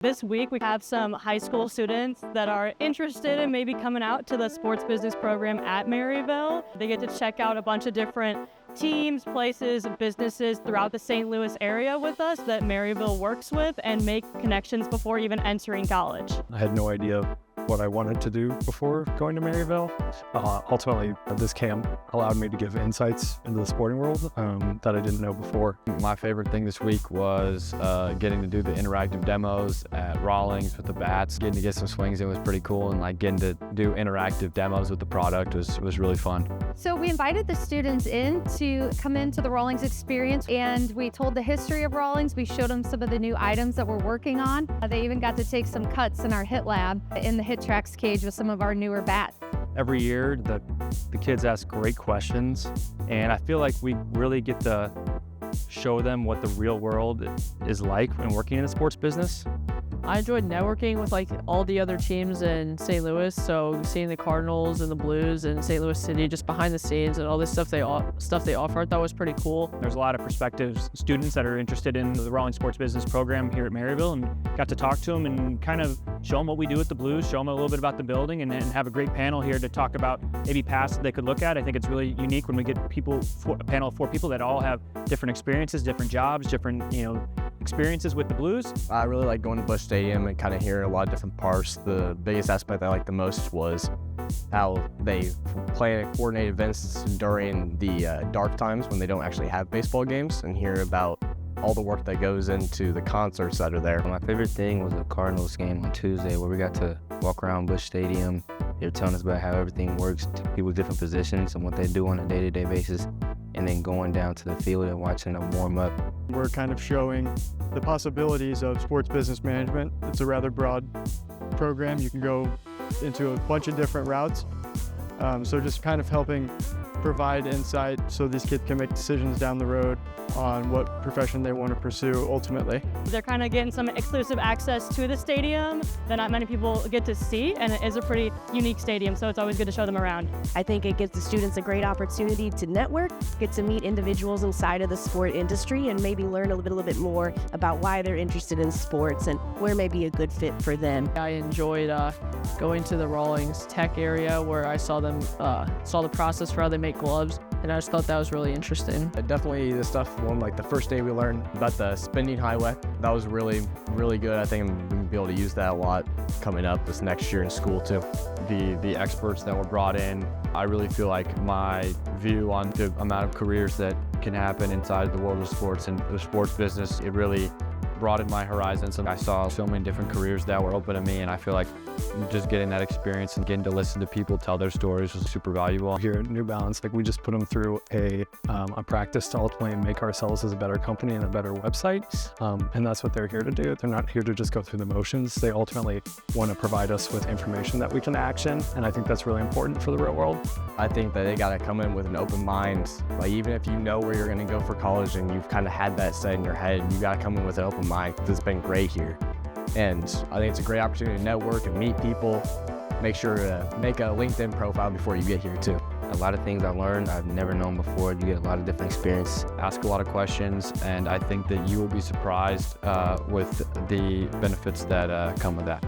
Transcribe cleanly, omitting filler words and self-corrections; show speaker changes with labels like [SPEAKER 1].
[SPEAKER 1] This week, we have some high school students that are interested in maybe coming out to the sports business program at Maryville. They get to check out a bunch of different teams, places, and businesses throughout the St. Louis area with us that Maryville works with and make connections before even entering college.
[SPEAKER 2] I had no idea what I wanted to do before going to Maryville. Ultimately, this camp allowed me to give insights into the sporting world that I didn't know before.
[SPEAKER 3] My favorite thing this week was getting to do the interactive demos at Rawlings with the bats. Getting to get some swings, it was pretty cool, and getting to do interactive demos with the product was really fun.
[SPEAKER 4] So we invited the students in to come into the Rawlings experience, and we told the history of Rawlings. We showed them some of the new items that we're working on. They even got to take some cuts in our hit lab in the hit tracks cage with some of our newer bats.
[SPEAKER 2] Every year, the kids ask great questions, and I feel like we really get to show them what the real world is like when working in a sports business.
[SPEAKER 5] I enjoyed networking with all the other teams in St. Louis, so seeing the Cardinals and the Blues and St. Louis City just behind the scenes and all this stuff they offer, I thought was pretty cool.
[SPEAKER 6] There's a lot of prospective students that are interested in the Rawlings Sports Business Program here at Maryville, and got to talk to them and kind of show them what we do at the Blues, show them a little bit about the building, and have a great panel here to talk about maybe paths that they could look at. I think it's really unique when we get a panel of 4 people that all have different experiences, different jobs, different experiences with the Blues.
[SPEAKER 7] I really like going to Busch Stadium and kind of hearing a lot of different parts. The biggest aspect I liked the most was how they plan and coordinate events during the dark times when they don't actually have baseball games, and hear about all the work that goes into the concerts that are there.
[SPEAKER 8] My favorite thing was the Cardinals game on Tuesday, where we got to walk around Busch Stadium. They were telling us about how everything works, people's different positions and what they do on a day-to-day basis, and then going down to the field and watching them warm up.
[SPEAKER 9] We're kind of showing the possibilities of sports business management. It's a rather broad program. You can go into a bunch of different routes. So just kind of helping provide insight so these kids can make decisions down the road on what profession they want to pursue ultimately.
[SPEAKER 1] They're kind of getting some exclusive access to the stadium that not many people get to see, and it is a pretty unique stadium, so it's always good to show them around.
[SPEAKER 10] I think it gives the students a great opportunity to network, get to meet individuals inside of the sport industry, and maybe learn a little bit more about why they're interested in sports and where may be a good fit for them.
[SPEAKER 5] I enjoyed going to the Rawlings tech area where I saw the process for how they make gloves, and I just thought that was really interesting.
[SPEAKER 7] Definitely the stuff the first day we learned about the spinning highway. That was really, really good. I think I'm going to be able to use that a lot coming up this next year in school too.
[SPEAKER 3] The experts that were brought in, I really feel like my view on the amount of careers that can happen inside the world of sports and the sports business, it really broadened my horizons, and I saw so many different careers that were open to me, and I feel like just getting that experience and getting to listen to people tell their stories was super valuable.
[SPEAKER 2] Here at New Balance, we just put them through a practice to ultimately make ourselves as a better company and a better website, and that's what they're here to do. They're not here to just go through the motions. They ultimately want to provide us with information that we can action, and I think that's really important for the real world.
[SPEAKER 7] I think that they got to come in with an open mind. Even if you know where you're going to go for college and you've kind of had that set in your head, you got to come in with an open mind. It's been great here, and I think it's a great opportunity to network and meet people. Make sure to make a LinkedIn profile before you get here too.
[SPEAKER 8] A lot of things I learned I've never known before. You get a lot of different experience.
[SPEAKER 3] Ask a lot of questions, and I think that you will be surprised with the benefits that come with that.